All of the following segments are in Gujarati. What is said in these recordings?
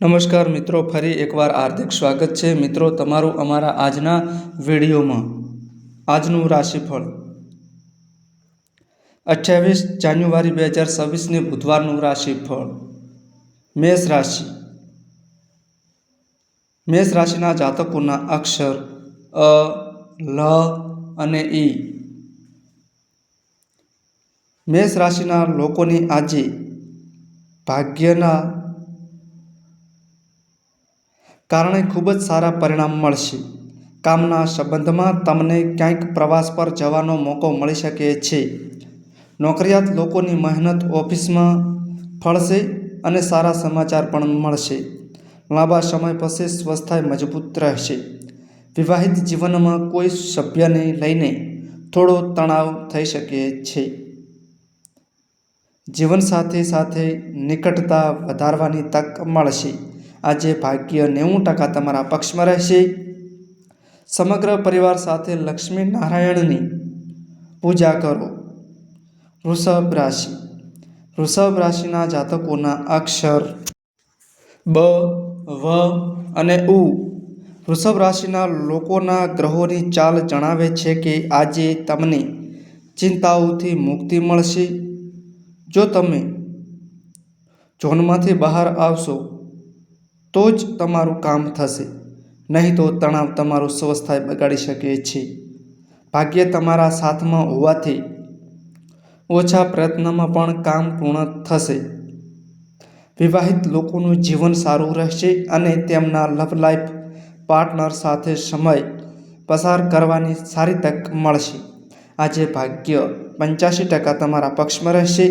નમસ્કાર મિત્રો, ફરી એકવાર હાર્દિક સ્વાગત છે મિત્રો તમારું અમારા આજના વિડીયોમાં। આજનું રાશિફળ 28 જાન્યુઆરી 2026ની બુધવારનું રાશિફળ। મેષ રાશિ। મેષ રાશિના જાતકોના અક્ષર અ, લ અને ઈ। મેષ રાશિના લોકોની આજે ભાગ્યના કારણે ખૂબ જ સારા પરિણામ મળશે। કામના સંબંધમાં તમને ક્યાંક પ્રવાસ પર જવાનો મોકો મળી શકે છે। નોકરિયાત લોકોની મહેનત ઓફિસમાં ફળશે અને સારા સમાચાર પણ મળશે। લાંબા સમય પછી સ્વાસ્થ્ય મજબૂત રહેશે। વિવાહિત જીવનમાં કોઈ સભ્યને લઈને થોડો તણાવ થઈ શકે છે। જીવનસાથી સાથે નિકટતા વધારવાની તક મળશે। આજે ભાગ્ય 90% તમારા પક્ષમાં રહેશે। સમગ્ર પરિવાર સાથે લક્ષ્મી નારાયણની પૂજા કરો। વૃષભ રાશિ। વૃષભ રાશિના જાતકોના અક્ષર બ, વ અને ઉ। વૃષભ રાશિના લોકોના ગ્રહોની ચાલ જણાવે છે કે આજે તમને ચિંતાઓથી મુક્તિ મળશે। જો તમે ઝોનમાંથી બહાર આવશો તો જ તમારું કામ થશે, નહીં તો તણાવ તમારું સ્વાસ્થ્ય બગાડી શકે છે। ભાગ્ય તમારા સાથમાં હોવાથી ઓછા પ્રયત્નમાં પણ કામ પૂર્ણ થશે। વિવાહિત લોકોનું જીવન સારું રહેશે અને તેમના લવ લાઈફ પાર્ટનર સાથે સમય પસાર કરવાની સારી તક મળશે। આજે ભાગ્ય 85% તમારા પક્ષમાં રહેશે।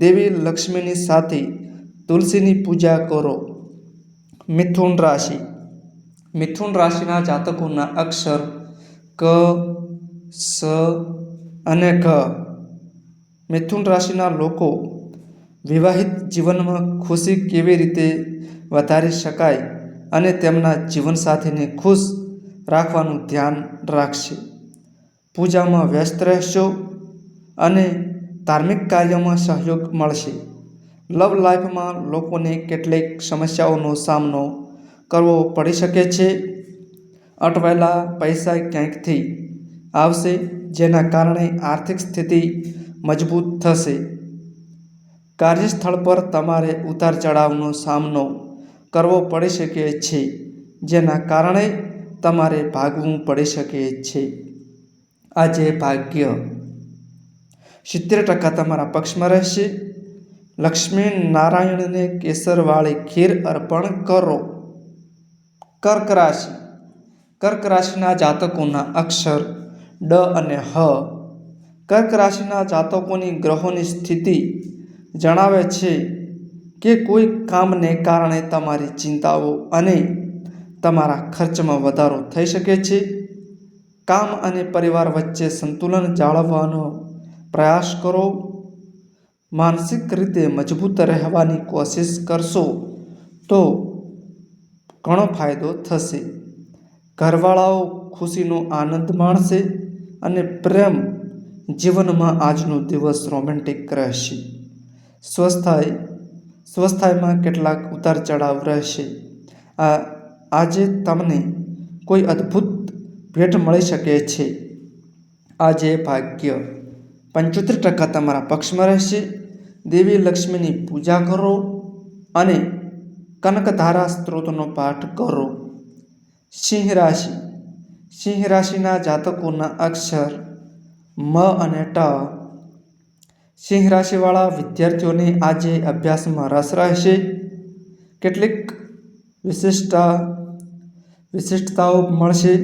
દેવી લક્ષ્મીની સાથે તુલસીની પૂજા કરો। મિથુન રાશિ। મિથુન રાશિના જાતકોના અક્ષર ક, સ અને ઘ। મિથુન રાશિના લોકો વિવાહિત જીવનમાં ખુશી કેવી રીતે વધારી શકાય અને તેમના જીવનસાથીને ખુશ રાખવાનું ધ્યાન રાખશે। પૂજામાં વ્યસ્ત રહેશો અને ધાર્મિક કાર્યોમાં સહયોગ મળશે। લવ લાઈફમાં લોકોને કેટલીક સમસ્યાઓનો સામનો કરવો પડી શકે છે। અટવાયેલા પૈસા ક્યાંકથી આવશે જેના કારણે આર્થિક સ્થિતિ મજબૂત થશે। કાર્યસ્થળ પર તમારે ઉતાર ચઢાવનો સામનો કરવો પડી શકે છે જેના કારણે તમારે ભાગવું પડી શકે છે। આજે ભાગ્ય 70% તમારા પક્ષમાં રહેશે। લક્ષ્મી નારાયણને કેસરવાળી ખીર અર્પણ કરો। કર્ક રાશિ। કર્ક રાશિના જાતકોના અક્ષર ડ અને હ। કર્ક રાશિના જાતકોની ગ્રહોની સ્થિતિ જણાવે છે કે કોઈ કામને કારણે તમારી ચિંતાઓ અને તમારા ખર્ચમાં વધારો થઈ શકે છે। કામ અને પરિવાર વચ્ચે સંતુલન જાળવવાનો પ્રયાસ કરો। માનસિક રીતે મજબૂત રહેવાની કોશિશ કરશો તો ઘણો ફાયદો થશે। ઘરવાળાઓ ખુશીનો આનંદ માણશે અને પ્રેમ જીવનમાં આજનો દિવસ રોમેન્ટિક રહેશે। સ્વાસ્થ્યમાં કેટલાક ઉતાર ચઢાવ રહેશે। આજે તમને કોઈ અદ્ભુત ભેટ મળી શકે છે। આજે ભાગ્ય 75% તમારા પક્ષમાં રહેશે। દેવી લક્ષ્મીની પૂજા કરો અને કનકધારા સ્ત્રોતનો પાઠ કરો। સિંહ રાશિ। સિંહ રાશિના જાતકોના અક્ષર મ અને ટ। સિંહ રાશિવાળા વિદ્યાર્થીઓને આજે અભ્યાસમાં રસ રહેશે। કેટલીક વિશિષ્ટતાઓ મળશે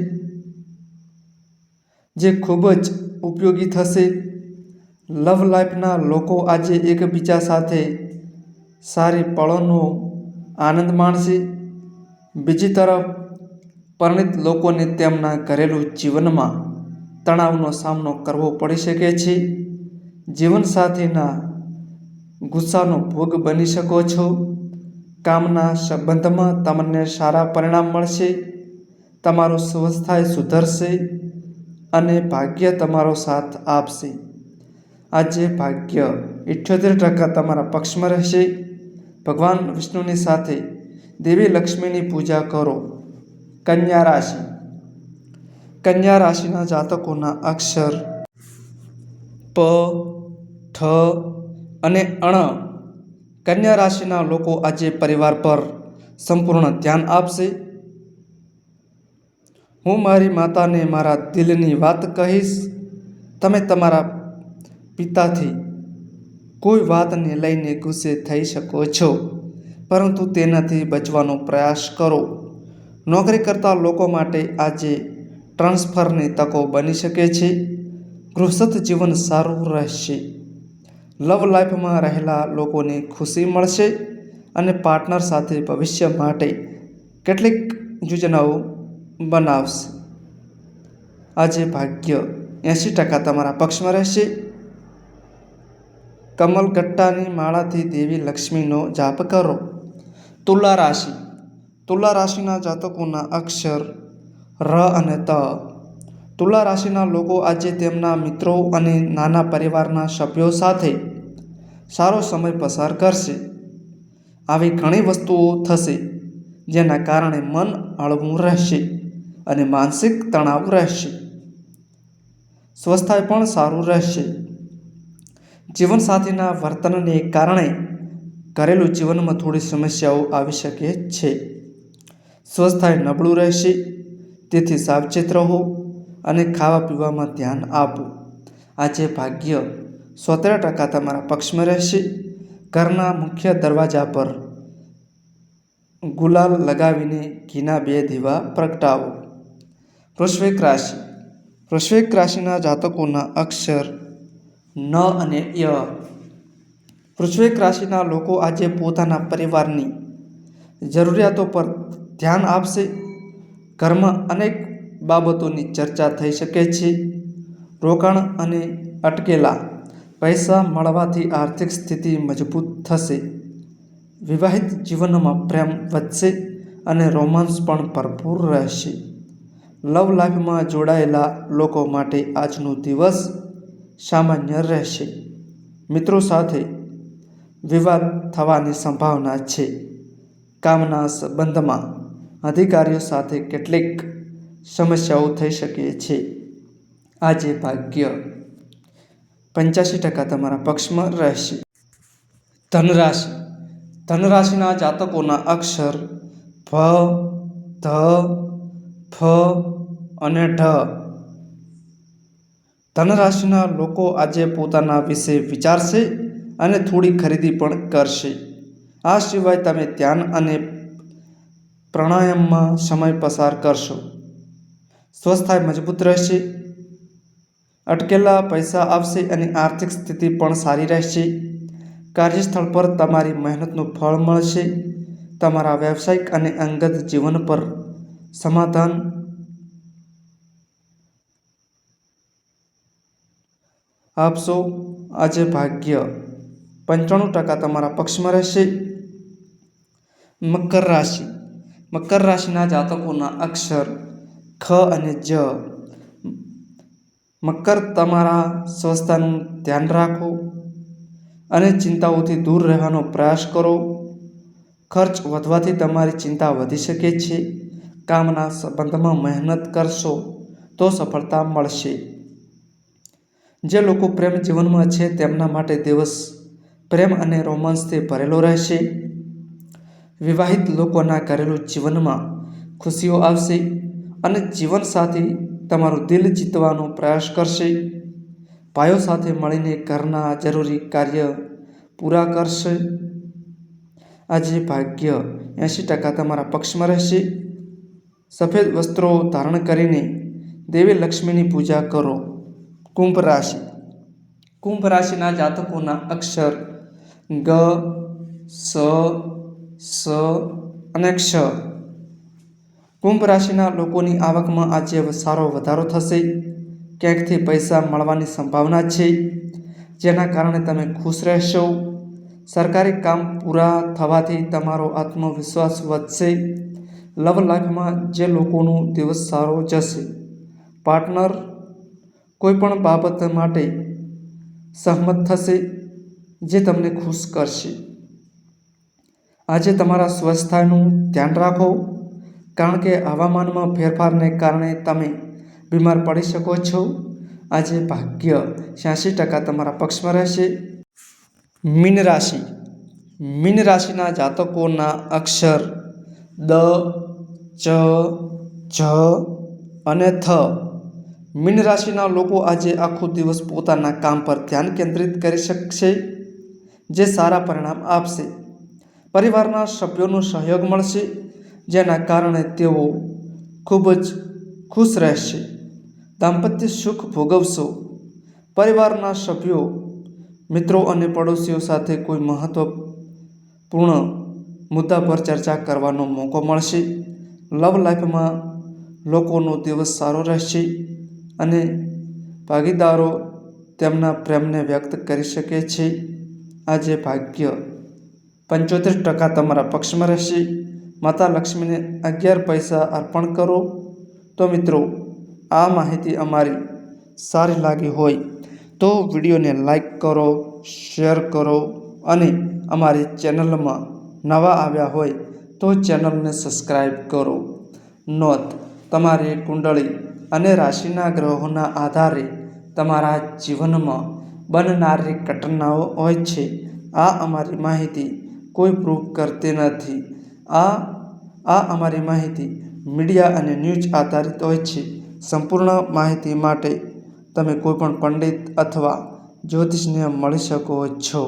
જે ખૂબ જ ઉપયોગી થશે। લવ લાઈફના લોકો આજે એકબીજા સાથે સારી પળોનો આનંદ માણશે। બીજી તરફ પરિણીત લોકોને તેમના ઘરેલું જીવનમાં તણાવનો સામનો કરવો પડી શકે છે। જીવનસાથીના ગુસ્સાનો ભોગ બની શકો છો। કામના સંબંધમાં તમને સારા પરિણામ મળશે। તમારું સ્વાસ્થ્ય સુધરશે અને ભાગ્ય તમારો સાથ આપશે। આજે ભાગ્ય 78% તમારા પક્ષમાં રહેશે। ભગવાન વિષ્ણુની સાથે દેવી લક્ષ્મીની પૂજા કરો. કન્યા રાશિ. કન્યા રાશિના જાતકોના અક્ષર પ, ઠ અને અણ. કન્યા રાશિના લોકો આજે પરિવાર પર સંપૂર્ણ ધ્યાન આપશે. હું મારી માતાને મારા દિલની વાત કહીશ. તમે તમારા પિતાથી કોઈ વાતને લઈને ગુસ્સે થઈ શકો છો, પરંતુ તેનાથી બચવાનો પ્રયાસ કરો. નોકરી કરતા લોકો માટે આજે ટ્રાન્સફરની તકો બની શકે છે. ગૃહસ્થ જીવન સારું રહેશે. લવ લાઈફમાં રહેલા લોકોને ખુશી મળશે અને પાર્ટનર સાથે ભવિષ્ય માટે કેટલીક યોજનાઓ બનાવશે. આજે ભાગ્ય 80% તમારા પક્ષમાં રહેશે. કમલગટ્ટાની માળાથી દેવી લક્ષ્મીનો જાપ કરો. તુલા રાશિ. તુલા રાશિના જાતકોના અક્ષર ર અને ત. તુલા રાશિના લોકો આજે તેમના મિત્રો અને નાના પરિવારના સભ્યો સાથે સારો સમય પસાર કરશે. આવી ઘણી વસ્તુઓ થશે જેના કારણે મન હળવું રહેશે અને માનસિક તણાવ રહેશે. સ્વાસ્થ્ય પણ સારું રહેશે. જીવનસાથીના વર્તનને કારણે ઘરેલું જીવનમાં થોડી સમસ્યાઓ આવી શકે છે. સ્વાસ્થ્ય નબળું રહેશે, તેથી સાવચેત રહો અને ખાવા પીવામાં ધ્યાન આપો. આજે ભાગ્ય 70% તમારા પક્ષમાં રહેશે. ઘરના મુખ્ય દરવાજા પર ગુલાલ લગાવીને ઘીના 2 દીવા પ્રગટાવો. વૃશ્ચિક રાશિ. વૃશ્ચિક રાશિના જાતકોના અક્ષર ન અને ય. વૃશ્ચિક રાશિના લોકો આજે પોતાના પરિવારની જરૂરિયાતો પર ધ્યાન આપશે. ઘરમાં અનેક બાબતોની ચર્ચા થઈ શકે છે. રોકાણ અને અટકેલા પૈસા મળવાથી આર્થિક સ્થિતિ મજબૂત થશે. વિવાહિત જીવનમાં પ્રેમ વધશે અને રોમાન્સ પણ ભરપૂર રહેશે. લવ લાઈફમાં જોડાયેલા લોકો માટે આજનો દિવસ સામાન્ય રહેશે. મિત્રો સાથે વિવાદ થવાની સંભાવના છે. કામના સંબંધમાં અધિકારીઓ સાથે કેટલીક સમસ્યાઓ થઈ શકે છે. આજે ભાગ્ય 85% તમારા પક્ષમાં રહેશે. ધનરાશિ. ધનરાશિના જાતકોના અક્ષર ભ, ધ, ફ અને ઢ. ધનરાશિના લોકો આજે પોતાના વિશે વિચારશે અને થોડી ખરીદી પણ કરશે. આ સિવાય તમે ધ્યાન અને પ્રાણાયામમાં સમય પસાર કરશો. સ્વાસ્થ્ય મજબૂત રહેશે. અટકેલા પૈસા આવશે અને આર્થિક સ્થિતિ પણ સારી રહેશે. કાર્યસ્થળ પર તમારી મહેનતનું ફળ મળશે. તમારા વ્યવસાયિક અને અંગત જીવન પર સમાધાન આપશો. આજે ભાગ્ય 95% તમારા પક્ષમાં રહેશે. મકર રાશિ. મકર રાશિના જાતકોના અક્ષર ખ અને જ. મકર, તમારા સ્વાસ્થ્યનું ધ્યાન રાખો અને ચિંતાઓથી દૂર રહેવાનો પ્રયાસ કરો. ખર્ચ વધવાથી તમારી ચિંતા વધી શકે છે. કામના સંબંધમાં મહેનત કરશો તો સફળતા મળશે. જે લોકો પ્રેમ જીવનમાં છે તેમના માટે દિવસ પ્રેમ અને રોમાંસથી ભરેલો રહેશે. વિવાહિત લોકોના ઘરેલું જીવનમાં ખુશીઓ આવશે અને જીવનસાથી તમારું દિલ જીતવાનો પ્રયાસ કરશે. ભાઈઓ સાથે મળીને ઘરના જરૂરી કાર્ય પૂરા કરશે. આજે ભાગ્ય 80% તમારા પક્ષમાં રહેશે. સફેદ વસ્ત્રો ધારણ કરીને દેવી લક્ષ્મીની પૂજા કરો. કુંભ રાશિ. કુંભ રાશિના જાતકોના અક્ષર ગ, સ, સ અને ક્ષ. કુંભ રાશિના લોકોની આવકમાં આજે સારો વધારો થશે. ક્યાંકથી પૈસા મળવાની સંભાવના છે, જેના કારણે તમે ખુશ રહેશો. સરકારી કામ પૂરા થવાથી તમારો આત્મવિશ્વાસ વધશે. લવ લાઈફમાં જે લોકોનો દિવસ સારો જશે. પાર્ટનર કોઈપણ બાબત માટે સહમત થશે જે તમને ખુશ કરશે. આજે તમારા સ્વાસ્થ્યનું ધ્યાન રાખો, કારણ કે હવામાનમાં ફેરફારને કારણે તમે બીમાર પડી શકો છો. આજે ભાગ્ય 86% તમારા પક્ષમાં રહેશે. મીન રાશિ. મીન રાશિના જાતકોના અક્ષર દ, ચ, જ અને થ. મીન રાશિના લોકો આજે આખો દિવસ પોતાના કામ પર ધ્યાન કેન્દ્રિત કરી શકશે, જે સારા પરિણામ આપશે. પરિવારના સભ્યોનો સહયોગ મળશે, જેના કારણે તેઓ ખૂબ જ ખુશ રહેશે. દાંપત્ય સુખ ભોગવશો. પરિવારના સભ્યો, મિત્રો અને પડોશીઓ સાથે કોઈ મહત્વપૂર્ણ મુદ્દા પર ચર્ચા કરવાનો મોકો મળશે. લવ લાઈફમાં લોકોનો દિવસ સારો રહેશે અને ભાગીદારો તેમના પ્રેમને વ્યક્ત કરી શકે છે. આજે ભાગ્ય 75% તમારા પક્ષમાં રહેશે. માતા લક્ષ્મીને 11 પૈસા અર્પણ કરો. તો મિત્રો, આ માહિતી અમારી સારી લાગી હોય તો વિડીયોને લાઈક કરો, શેર કરો અને અમારી ચેનલમાં નવા આવ્યા હોય તો ચેનલને સબસ્ક્રાઈબ કરો. નોંધ: તમારી કુંડળી અને રાશિના ગ્રહોના આધારે તમારા જીવનમાં બનનારી ઘટનાઓ હોય છે. આ અમારી માહિતી કોઈ પ્રૂફ કરતી નથી. આ અમારી માહિતી મીડિયા અને ન્યૂઝ આધારિત હોય છે. સંપૂર્ણ માહિતી માટે તમે કોઈપણ પંડિત અથવા જ્યોતિષને મળી શકો છો.